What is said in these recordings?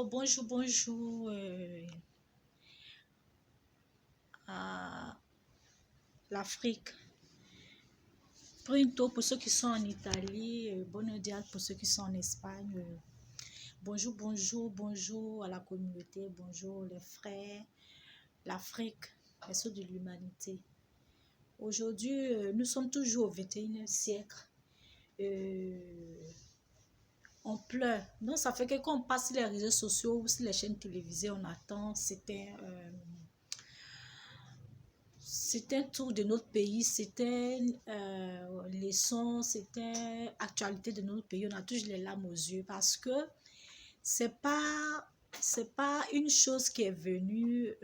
Bonjour à l'Afrique. Pronto pour ceux qui sont en Italie, bonne dia pour ceux qui sont en Espagne. Bonjour à la communauté, bonjour les frères, l'Afrique, les sceaux de l'humanité. Aujourd'hui, nous sommes toujours au 21e siècle. On pleure. Donc, ça fait que quand on passe sur les réseaux sociaux ou sur les chaînes télévisées, on attend. C'était un tour de notre pays, c'était leçon, c'était actualité de notre pays. On a toujours les larmes aux yeux parce que c'est pas une chose qui est venue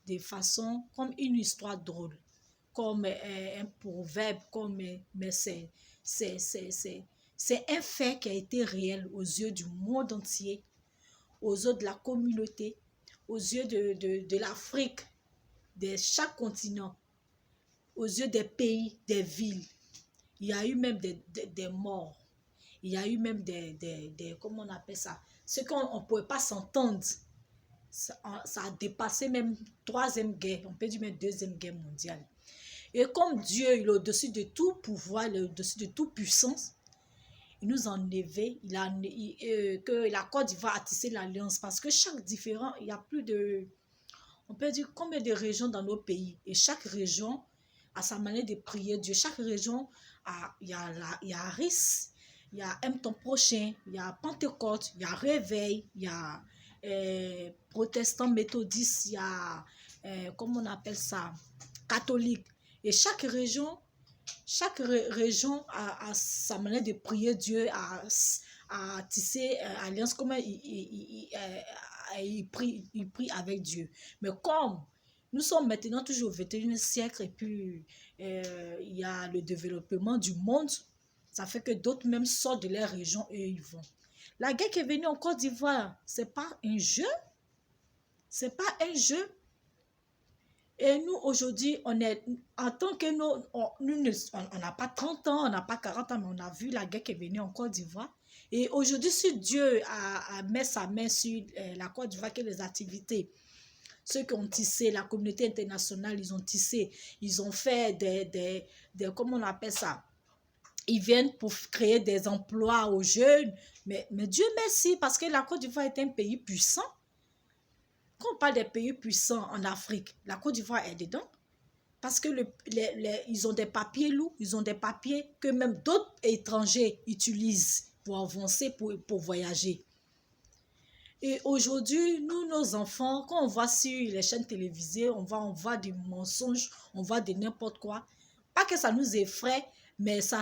de façon comme une histoire drôle, comme un proverbe, mais c'est un fait qui a été réel aux yeux du monde entier, aux yeux de la communauté, aux yeux de l'Afrique, de chaque continent, aux yeux des pays, des villes. Il y a eu même des morts. Il y a eu même comment on appelle ça? Ce qu'on ne pouvait pas s'entendre. Ça a dépassé même troisième guerre, on peut dire même deuxième guerre mondiale. Et comme Dieu, il est au-dessus de tout pouvoir, il est au-dessus de toute puissance, il nous a enlevé, que la Côte d'Ivoire a tissé l'alliance parce que chaque différent, il y a plus de, on peut dire combien de régions dans nos pays et chaque région a sa manière de prier Dieu. Chaque région, il y a Aris, il y a Aime ton prochain, il y a Pentecôte, il y a Réveil, il y a protestants méthodistes, il y a, comment on appelle ça, catholique. Et chaque région a sa manière de prier Dieu, à tisser alliance, comment il prie avec Dieu. Mais comme nous sommes maintenant toujours au 21e siècle et puis il y a le développement du monde, ça fait que d'autres même sortent de leur région et ils vont. La guerre qui est venue en Côte d'Ivoire, c'est pas un jeu. C'est pas un jeu. Et nous, aujourd'hui, on est, en tant que nous, on n'a pas 30 ans, on n'a pas 40 ans, mais on a vu la guerre qui est venue en Côte d'Ivoire. Et aujourd'hui, si Dieu a mis sa main sur la Côte d'Ivoire, que les activités, ceux qui ont tissé, la communauté internationale, ils ont tissé, ils ont fait comment on appelle ça? Ils viennent pour créer des emplois aux jeunes. Mais Dieu merci, parce que la Côte d'Ivoire est un pays puissant. Quand on parle des pays puissants en Afrique, la Côte d'Ivoire est dedans. Parce que ils ont des papiers lourds, ils ont des papiers que même d'autres étrangers utilisent pour avancer, pour voyager. Et aujourd'hui, nous, nos enfants, quand on voit sur les chaînes télévisées, on voit des mensonges, on voit de n'importe quoi. Pas que ça nous effraie, mais ça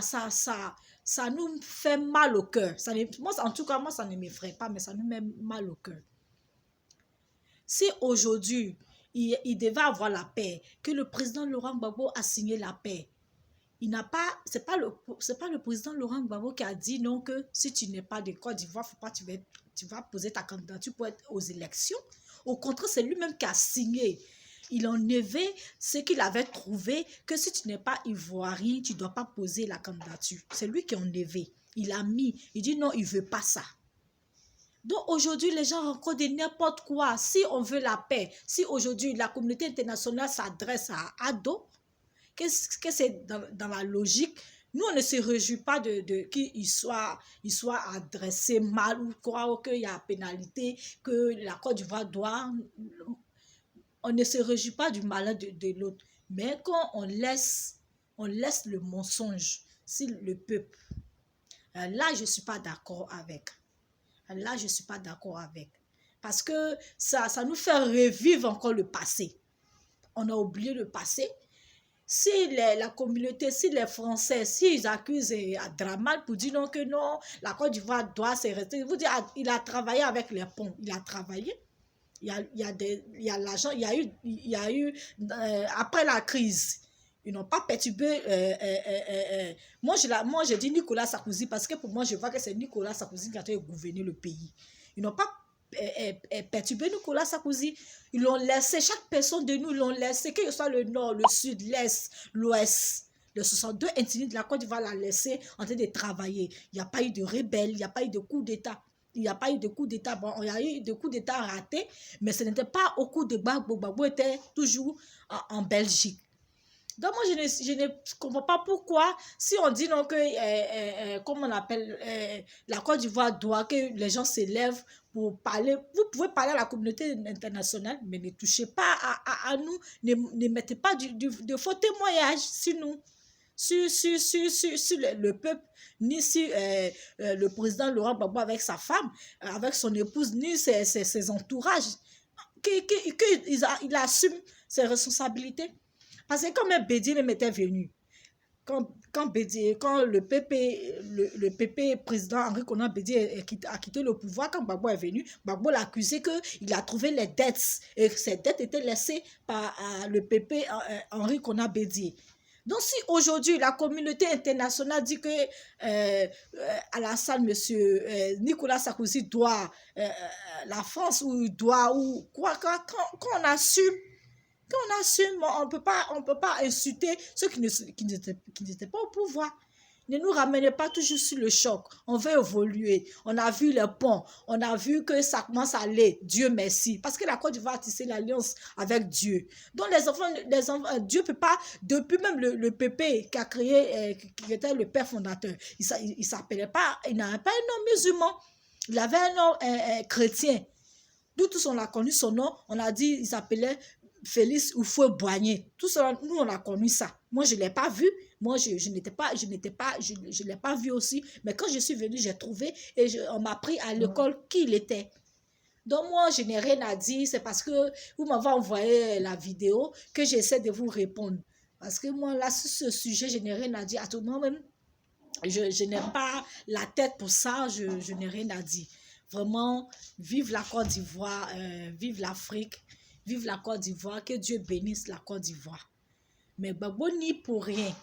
nous fait mal au cœur. En tout cas, moi, ça ne m'effraie pas, mais ça nous met mal au cœur. Si aujourd'hui, il devait avoir la paix, que le président Laurent Gbagbo a signé la paix, c'est pas le président Laurent Gbagbo qui a dit non, que si tu n'es pas de Côte d'Ivoire, tu vas poser ta candidature pour être aux élections. Au contraire, c'est lui-même qui a signé. Il a enlevé ce qu'il avait trouvé, que si tu n'es pas ivoirien, tu ne dois pas poser la candidature. C'est lui qui a enlevé. Il a mis, il dit non, il ne veut pas ça. Donc aujourd'hui, les gens rencontrent de n'importe quoi. Si on veut la paix, si aujourd'hui la communauté internationale s'adresse à Ado, que c'est dans la logique, nous on ne se réjouit pas qu'il soit adressé mal ou quoi, ou qu'il y a pénalité, que la Côte d'Ivoire doit. On ne se réjouit pas du malheur de l'autre. Mais quand on laisse le mensonge sur le peuple, là je ne suis pas d'accord avec. Là, je ne suis pas d'accord avec. Parce que ça nous fait revivre encore le passé. On a oublié le passé. Si la communauté, si les Français, s'ils accusent Dramal pour dire non, que non, la Côte d'Ivoire doit se rester. Vous dites, il a travaillé avec les ponts. Il a travaillé. Il y a l'argent. Il y a eu après la crise. Ils n'ont pas perturbé. Moi, je dis Nicolas Sarkozy parce que pour moi, je vois que c'est Nicolas Sarkozy qui a gouverné le pays. Ils n'ont pas perturbé Nicolas Sarkozy. Ils l'ont laissé, chaque personne de nous l'ont laissé, que ce soit le nord, le sud, l'est, l'ouest. Le 62 intime de la Côte d'Ivoire l'a laissé en train de travailler. Il n'y a pas eu de rebelle, il n'y a pas eu de coup d'État. il n'y a pas eu de coup d'État. Bon, il y a eu des coups d'État ratés, mais ce n'était pas au coup de Gbagbo. Gbagbo était toujours en Belgique. Donc, moi, je ne comprends pas pourquoi, si on dit non que, comme on appelle, la Côte d'Ivoire doit que les gens s'élèvent pour parler. Vous pouvez parler à la communauté internationale, mais ne touchez pas à nous, ne mettez pas de faux témoignages sur nous, sur le peuple, ni sur le président Laurent Gbagbo avec sa femme, avec son épouse, ni ses entourages, qu'il assume ses responsabilités. Parce que quand même Bédié même était venu, quand le PP président Henri Konan Bédié a quitté le pouvoir, quand Gbagbo est venu, Gbagbo l'a accusé qu'il a trouvé les dettes, et que ces dettes étaient laissées par le PP Henri Konan Bédié. Donc si aujourd'hui la communauté internationale dit que Alassane, monsieur Nicolas Sarkozy doit la France, ou doit, ou quoi, quand on assume, on ne peut pas insulter ceux qui n'étaient pas au pouvoir. Ne nous ramenez pas toujours sur le choc. On veut évoluer. On a vu les ponts. On a vu que ça commence à aller. Dieu merci. Parce que la Côte d'Ivoire a tissé l'alliance avec Dieu. Donc les enfants, Dieu ne peut pas, depuis même le PP qui a créé, qui était le père fondateur, il s'appelait pas, il n'avait pas un nom musulman. Il avait un nom chrétien. D'où tous on a connu son nom. On a dit, il s'appelait Félix Houphouët-Boigny. Tout ça, nous, on a connu ça. Moi, je ne l'ai pas vu. Moi, je ne l'ai pas vu aussi. Mais quand je suis venue, j'ai trouvé et on m'a appris à l'école qui il était. Donc, moi, je n'ai rien à dire. C'est parce que vous m'avez envoyé la vidéo que j'essaie de vous répondre. Parce que moi, là, sur ce sujet, je n'ai rien à dire. À tout moment, même, je n'ai pas la tête pour ça. Je n'ai rien à dire. Vraiment, vive la Côte d'Ivoire, vive l'Afrique. Vive la Côte d'Ivoire, que Dieu bénisse la Côte d'Ivoire. Mais Gbagbo n'y pour rien.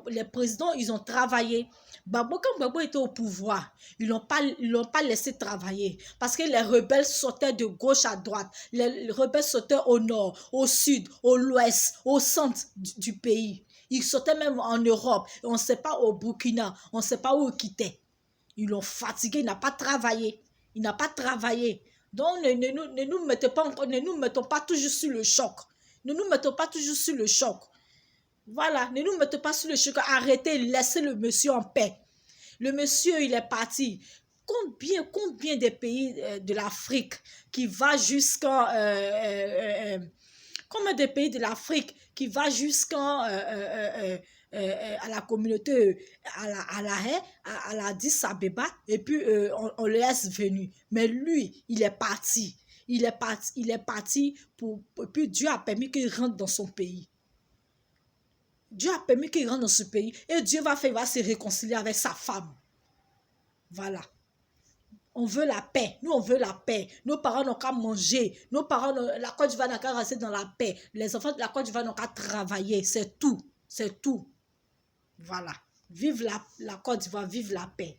Les présidents, ils ont travaillé. Quand Gbagbo était au pouvoir, ils l'ont pas laissé travailler. Parce que les rebelles sautaient de gauche à droite. Les rebelles sautaient au nord, au sud, au l'ouest, au centre du pays. Ils sautaient même en Europe. On ne sait pas au Burkina, on ne sait pas où ils quittaient. Ils l'ont fatigué, il n'a pas travaillé. Il n'a pas travaillé. Donc, ne nous mettons pas toujours sur le choc. Ne nous mettons pas toujours sur le choc. Voilà, ne nous mettons pas sur le choc. Arrêtez, laissez le monsieur en paix. Le monsieur, il est parti. Combien de pays de l'Afrique qui va jusqu'en... combien de pays de l'Afrique qui va jusqu'en... à la communauté, à la Addis Abeba, et puis on le laisse venir. Mais lui, il est parti. Il est parti puis Dieu a permis qu'il rentre dans son pays. Dieu a permis qu'il rentre dans ce pays. Et Dieu va se réconcilier avec sa femme. Voilà. On veut la paix. Nous, on veut la paix. Nos parents n'ont qu'à manger. Nos parents, la Côte d'Ivoire n'a qu'à rester dans la paix. Les enfants de la Côte d'Ivoire n'ont qu'à travailler. C'est tout. C'est tout. Voilà. Vive la Côte d'Ivoire, vive la paix.